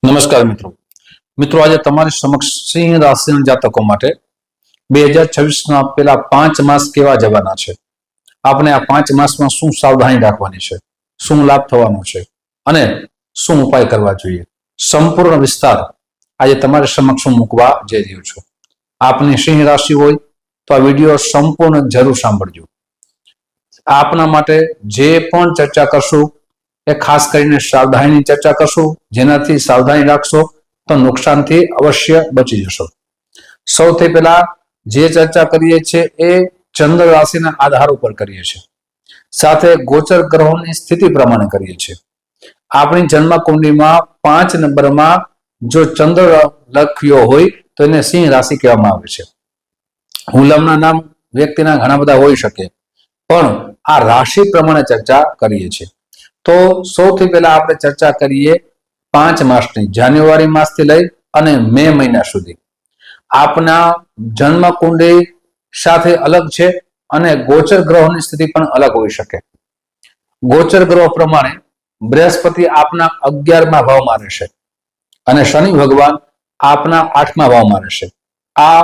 નમસ્કાર મિત્રો આજે તમારી સમક્ષ સિંહ રાશિના જાતકો માટે 2026ના પેલા 5 માસ કેવા જવાના છે, આપણે આ 5 માસમાં શું સાવધાની રાખવાની છે, શું લાભ થવાનો છે અને શું ઉપાય કરવા જોઈએ, સંપૂર્ણ વિસ્તાર આજે તમારી સમક્ષ મૂકવા જઈ રહ્યો છું। આપની સિંહ રાશિ હોય તો આ વિડીયો સંપૂર્ણ જરૂર સાંભળજો। આપના માટે જે પણ ચર્ચા કરશું એ ખાસ કરીને સાવધાની ચર્ચા કરશું, જેનાથી સાવધાની રાખશો તો નુકસાનથી અવશ્ય બચી જશો। સૌથી પહેલા જે ચર્ચા કરીએ છીએ એ ચંદ્ર રાશિના આધાર ઉપર કરીએ છીએ, સાથે ગોચર ગ્રહોની સ્થિતિ પ્રમાણે કરીએ છીએ। આપણી જન્મ કુંડલીમાં 5 નંબરમાં જો ચંદ્ર લખ્યો હોય તો એને સિંહ રાશિ કહેવામાં આવે છે। હુલમના નામ વ્યક્તિના ઘણા બધા હોઈ શકે, પણ આ રાશિ પ્રમાણે ચર્ચા કરીએ છીએ। તો સૌથી પહેલા આપણે ચર્ચા કરીએ 5 માસની, જાન્યુઆરી માસથી લઈ અને મે મહિના સુધી। આપના જન્મ કુંડળી સાથે અલગ છે અને ગોચર ગ્રહોની સ્થિતિ પણ અલગ હોઈ શકે। ગોચર ગ્રહ પ્રમાણે બૃહસ્પતિ આપના 11મા ભાવમાં રહેશે અને શનિ ભગવાન આપના 8મા ભાવમાં રહેશે। આ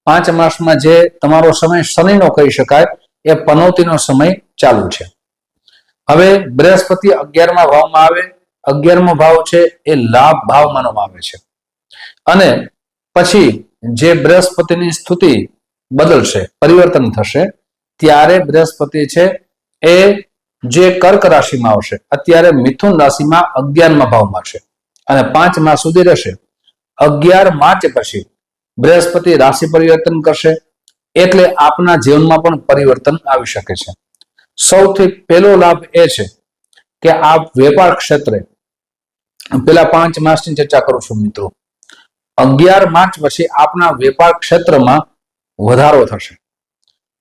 5 માસમાં જે તમારો સમય શનિનો કહી શકાય એ પનોતીનો સમય ચાલુ છે। હવે બૃહસ્પતિ 11મા ભાવમાં આવે, 11મો ભાવ છે એ લાભ ભાવ માનવામાં આવે છે અને પછી જે બૃહસ્પતિની સ્થિતિ બદલશે, પરિવર્તન થશે, ત્યારે બૃહસ્પતિ છે એ જે કર્ક રાશિમાં આવશે, અત્યારે મિથુન રાશિમાં 11મા ભાવમાં છે અને 5 માસ સુધી રહેશે। 11 માર્ચ પછી બૃહસ્પતિ રાશિ પરિવર્તન કરશે, એટલે આપના જીવનમાં પણ પરિવર્તન આવી શકે છે। સૌથી પહેલો લાભ એ છે કે આપ વેપાર ક્ષેત્રે પેલા 5 માસની ચર્ચા કરું છું મિત્રો, 11 માર્ચ પછી આપના વેપાર ક્ષેત્રમાં વધારો થશે।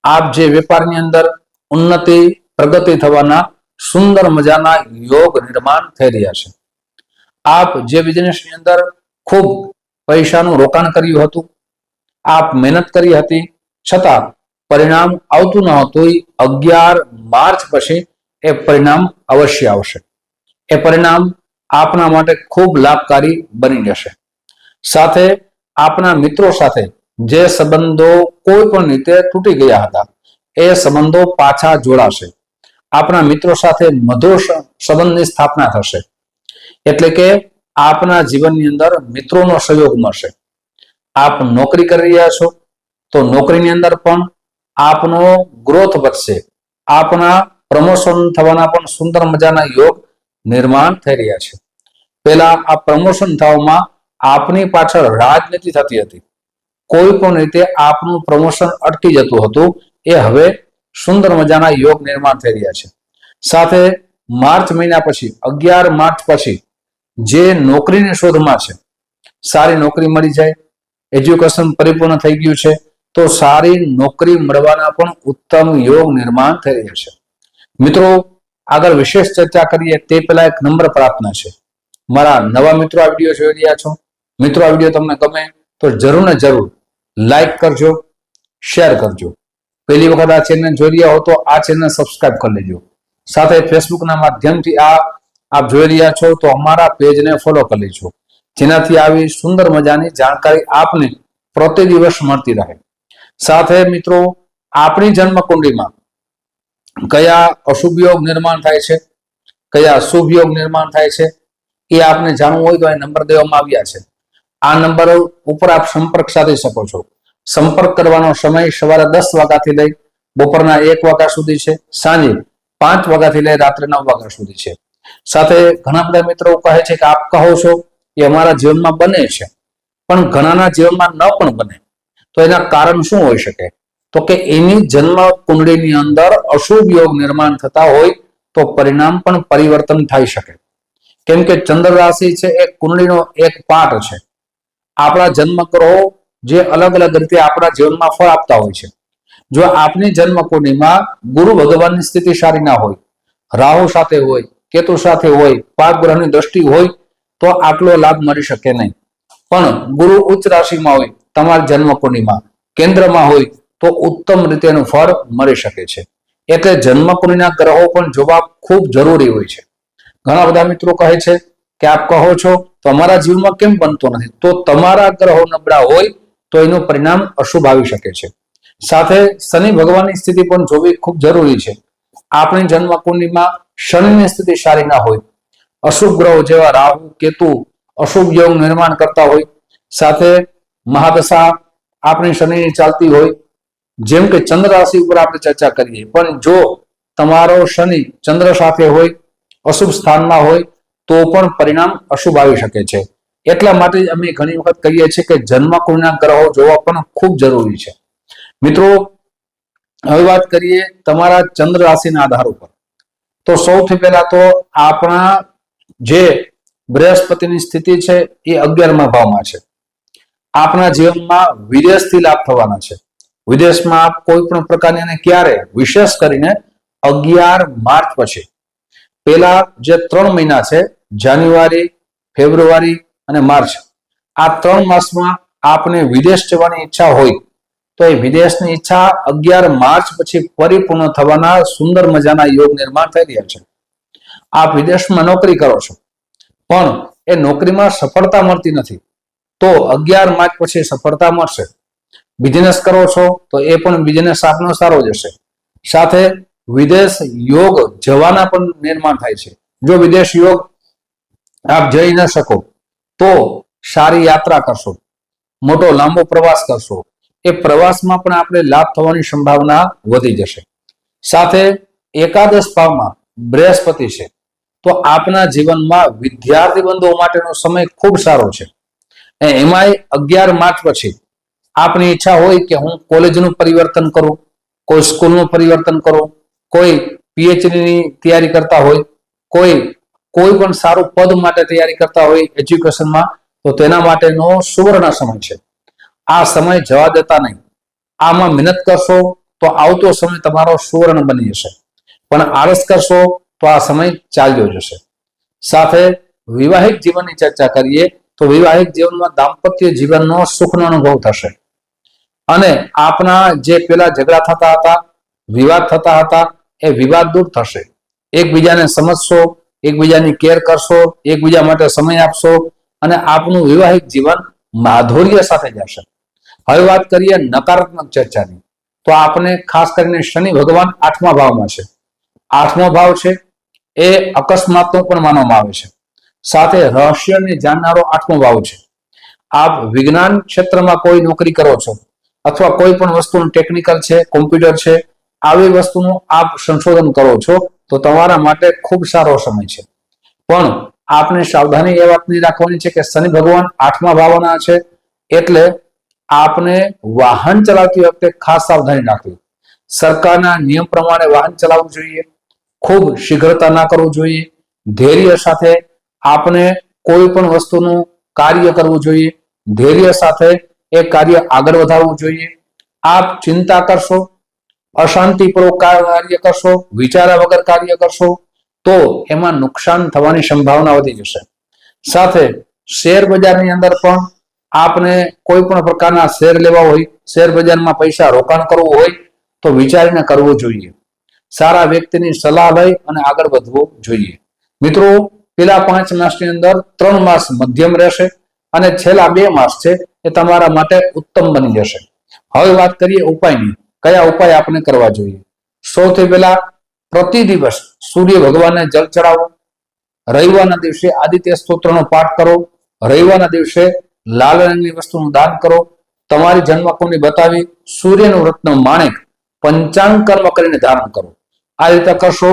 આપ જે વેપારની અંદર ઉન્નતિ પ્રગતિ થવાના સુંદર મજાના યોગ નિર્માણ થઈ રહ્યા છે। આપ જે બિઝનેસની અંદર ખૂબ પૈસાનું રોકાણ કર્યું હતું, આપ મહેનત કરી હતી, છતાં પરિણામ આવતું ન હતું, 11 માર્ચ પછી એ પરિણામ અવશ્ય આવશે। એ પરિણામ આપના માટે ખૂબ લાભકારી બની જશે। સાથે આપના મિત્રો સાથે જે સંબંધો કોઈ પણ રીતે તૂટી ગયા હતા એ સંબંધો પાછા જોડાશે। આપના મિત્રો સાથે મધુર સંબંધની સ્થાપના થશે, એટલે કે આપના જીવનની અંદર મિત્રોનો સહયોગ મળશે। આપ નોકરી કરી રહ્યા છો તો નોકરીની અંદર પણ આપનો ગ્રોથ વધશે, આપના પ્રમોશન થવાના પણ સુંદર મજાના યોગ નિર્માણ થઈ રહ્યા છે। પહેલા આ પ્રમોશન થવામાં આપની પાછળ રાજનીતિ થતી હતી, કોઈ પણ રીતે આપનું પ્રમોશન અટકી જતું હતું, એ હવે સુંદર મજાના યોગ નિર્માણ થઈ રહ્યા છે। સાથે માર્ચ મહિના પછી 11 માર્ચ પછી જે નોકરીની શોધમાં છે, સારી નોકરી મળી જાય, એજ્યુકેશન પરિપૂર્ણ થઈ ગયું છે તો સારી નોકરી મળવાના પણ ઉત્તમ યોગ નિર્માણ થઈ રહ્યા છે। મિત્રો આગળ વિશેષ ચર્ચા કરીએ તે પહેલા એક નમ્ર પ્રાર્થના છે, મારા નવા મિત્રો આ વિડીયો જોઈ રહ્યા છો, મિત્રો આ વિડીયો તમને ગમે તો જરૂર ને જરૂર લાઈક કરજો, શેર કરજો। પહેલી વખત આ ચેનલ જોઈ રહ્યા હો તો આ ચેનલ સબસ્ક્રાઇબ કરી લેજો। સાથે ફેસબુકના માધ્યમથી આપ જોઈ રહ્યા છો તો અમારા પેજને ફોલો કરી લેજો, જેનાથી આવી સુંદર મજાની જાણકારી આપને પ્રતિ દિવસ મળતી રહે। સાથે મિત્રો આપણી જન્મ કુંડળીમાં કયા અશુભ યોગ નિર્માણ થાય છે, કયા શુભ યોગ નિર્માણ થાય છે, એ આપને જાણવું હોય તો આ નંબર દેવામાં આવ્યા છે। આ નંબર ઉપર આપ સંપર્ક સાધી શકો છો। સંપર્ક કરવાનો સમય સવારે 10 વાગ્યાથી લઈ બપોરના 1 વાગ્યા સુધી છે, સાંજે 5 વાગ્યાથી લઈ રાત્રે 9 વાગ્યા સુધી છે। સાથે ઘણા બધા મિત્રો કહે છે કે આપ કહો છો એ અમારા જીવનમાં બને છે, પણ ઘણાના જીવનમાં ન પણ બને, તો એના કારણ શું હોઈ શકે? તો કે એની જન્મ કુંડળીની અંદર અશુભ યોગ નિર્માણ થતા હોય તો પરિણામ પણ પરિવર્તન થઈ શકે। કેમ કે ચંદ્ર રાશિ છે એ કુંડળીનો એક પાર્ટ છે। આપણા જન્મ ગ્રહો જે અલગ અલગ રીતે આપણા જીવનમાં ફળ આપતા હોય છે। જો આપની જન્મ કુંડળીમાં ગુરુ ભગવાનની સ્થિતિ સારી ના હોય, રાહુ સાથે હોય, કેતુ સાથે હોય, પાપ ગ્રહની દ્રષ્ટિ હોય તો આટલો લાભ મળી શકે નહીં। પણ ગુરુ ઉચ્ચ રાશિમાં હોય, તમારી જન્મ કુંડળીમાં કેન્દ્રમાં હોય તો ઉત્તમ રીતે એનું ફળ મળી શકે છે। એટલે જન્મ કુંડળીના ગ્રહો પણ જોવા ખૂબ જરૂરી હોય છે। ઘણા બધા મિત્રો કહે છે કે આપ કહો છો તો અમારા જીવનમાં કેમ બનતો નથી, તો તમારા ગ્રહો નબળા હોય તો એનું પરિણામ અશુભ આવી શકે છે. સાથે શનિ ભગવાનની સ્થિતિ પણ જોવી ખૂબ જરૂરી છે. આપણી જન્મ કુંડલીમાં શનિની સ્થિતિ સારી ના હોય, અશુભ ગ્રહો જેવા રાહુ કેતુ અશુભ યોગ નિર્માણ કરતા હોય, સાથે મહાદશા આપણી શનિની ચાલતી હોય, જેમ કે ચંદ્ર રાશિ ઉપર આપણે ચર્ચા કરીએ, પણ જો તમારો શનિ ચંદ્ર સાથે હોય, અશુભ સ્થાનમાં હોય તો પણ પરિણામ અશુભ આવી શકે છે. એટલા માટે અમે ઘણી વખત કહીએ છીએ કે જન્મ કુંડળીના ગ્રહો જોવા પણ ખૂબ જરૂરી છે. મિત્રો, હવે વાત કરીએ તમારા ચંદ્ર રાશિના આધાર ઉપર. તો સૌથી પહેલા તો આપણા જે બૃહસ્પતિની સ્થિતિ છે એ 11મા ભાવમાં છે. આપણા જીવનમાં વિદેશથી લાભ થવાના છે. વિદેશમાં આપ કોઈ પણ પ્રકારની, અને ક્યારે, વિશેષ કરીને 11 માર્ચ પછી પેલા જે 3 મહિના છે, જાન્યુઆરી, ફેબ્રુઆરી અને માર્ચ, આ 3 માસમાં આપને વિદેશ જવાની ઈચ્છા હોય તો એ વિદેશની ઈચ્છા 11 માર્ચ પછી પરિપૂર્ણ થવાના સુંદર મજાના યોગ નિર્માણ થઈ રહ્યા છે. આપ વિદેશમાં નોકરી કરો છો પણ એ નોકરીમાં સફળતા મળતી નથી, તો 11 માર્ચ પછી સફળતા મળશે. બિઝનેસ કરો છો તો એ પણ બિઝનેસ આપનો સારો જશે. સાથે વિદેશ યોગ જવાના પણ નિર્માણ થાય છે. જો વિદેશ યોગ આપ જઈ ન શકો તો સારી યાત્રા કરશો, મોટો લાંબો પ્રવાસ કરશો, એ પ્રવાસમાં પણ આપણે લાભ થવાની સંભાવના વધી જશે. સાથે એકાદશ ભાવમાં બૃહસ્પતિ છે, તો આપના જીવનમાં વિદ્યાર્થી બંધુઓ માટેનો સમય ખૂબ સારો છે. એમાંય 11 માર્ચ પછી આપની ઈચ્છા હોય કે હું કોલેજનું પરિવર્તન કરું, કોઈ સ્કૂલનું પરિવર્તન કરું, કોઈ પીએચડીની તૈયારી કરતા હોય, કોઈ પણ સારું પદ માટે તૈયારી કરતા હોય એજ્યુકેશનમાં, તો તેના માટેનો સુવર્ણ સમય છે. આ સમય જવા દેતા નહીં. આમાં મહેનત કરશો તો આવતો સમય તમારો સુવર્ણ બની જશે, પણ આળસ કરશો તો આ સમય ચાલ્યો જશે. સાથે વિવાહિક જીવનની ચર્ચા કરીએ તો વિવાહિક જીવનમાં દાંપત્ય જીવનનો સુખનો અનુભવ થશે, અને આપના જે પેલા ઝઘડા થતા હતા, વિવાદ થતા હતા, એ વિવાદ દૂર થશે. એકબીજાને સમજશો, એકબીજાની કેર કરશો, એકબીજા માટે સમય આપશો, અને આપનું વિવાહિક જીવન માધુર્ય સાથે જશે. હવે વાત કરીએ નકારાત્મક ચર્ચાની, તો આપને ખાસ કરીને શનિ ભગવાન 8મા ભાવમાં છે. 8મો ભાવ છે એ અકસ્માતનો પણ માનવામાં આવે છે. સાથે રહસ્યને જાણનારો 8મો ભાવ છે. આપ વિજ્ઞાન ક્ષેત્રમાં કોઈ નોકરી કરો છો, અથવા કોઈ પણ વસ્તુનું ટેકનિકલ છે, કોમ્પ્યુટર છે, આવી વસ્તુનું આપ સંશોધન કરો છો તો તમારા માટે ખૂબ સારો સમય છે. પણ આપને સાવધાની એ વાતની રાખવાની છે કે શનિ ભગવાન 8મા ભાવના છે, એટલે આપને વાહન ચલાવતી વખતે ખાસ સાવધાની રાખવી. સરકારના નિયમ પ્રમાણે વાહન ચલાવવું જોઈએ, ખૂબ શીઘ્રતા ના કરવું જોઈએ, ધૈર્ય સાથે આપને કોઈ પણ વસ્તુનું કાર્ય કરવું જોઈએ, ધૈર્ય સાથે એ કાર્ય આગળ વધારવું જોઈએ. આપ ચિંતા કરશો, અશાંતિપૂર્વક કાર્ય કરશો, વિચાર્યા વગર કાર્ય કરશો તો એમાં નુકસાન થવાની સંભાવના વધી જશે. સાથે શેર બજારની અંદર પણ આપને કોઈ પણ પ્રકારના શેર લેવા હોય, શેર બજારમાં પૈસા રોકાણ કરવું હોય તો વિચારીને કરવું જોઈએ. સારા વ્યક્તિની સલાહ લઈ અને આગળ વધવું જોઈએ. મિત્રો, પેલા 5 માસની અંદર 3 માસ મધ્યમ રહેશે, અને છેલ્લા 2 માસ છે એ તમારા માટે ઉત્તમ બની જશે. હવે વાત કરીએ ઉપાયની. કયા ઉપાય આપણે કરવા જોઈએ? સૌથી પહેલા પ્રતિ દિવસ સૂર્ય ભગવાનને જળ ચડાવો. રવિવારના દિવસે આદિત્ય સ્તોત્રનો પાઠ કરો. રવિવારના દિવસે લાલ રંગની વસ્તુનું દાન કરો. તમારી જન્મકુંડળી બતાવી સૂર્યનું રત્ન માણેક પંચાંગ કર્મ કરીને ધારણ કરો. આ રીતે કરશો,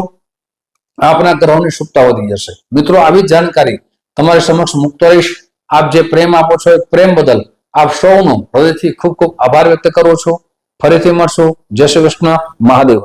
આપના ગ્રહોની શુભતા વધી જશે. મિત્રો, આવી જાણકારી તમારી સમક્ષ મૂકતો રહીશ. આપ જે પ્રેમ આપો છો એ પ્રેમ બદલ આપ સૌનો હૃદયથી ખૂબ ખૂબ આભાર વ્યક્ત કરું છું. ફરીથી મળશું. જય શ્રી કૃષ્ણ. મહાદેવ.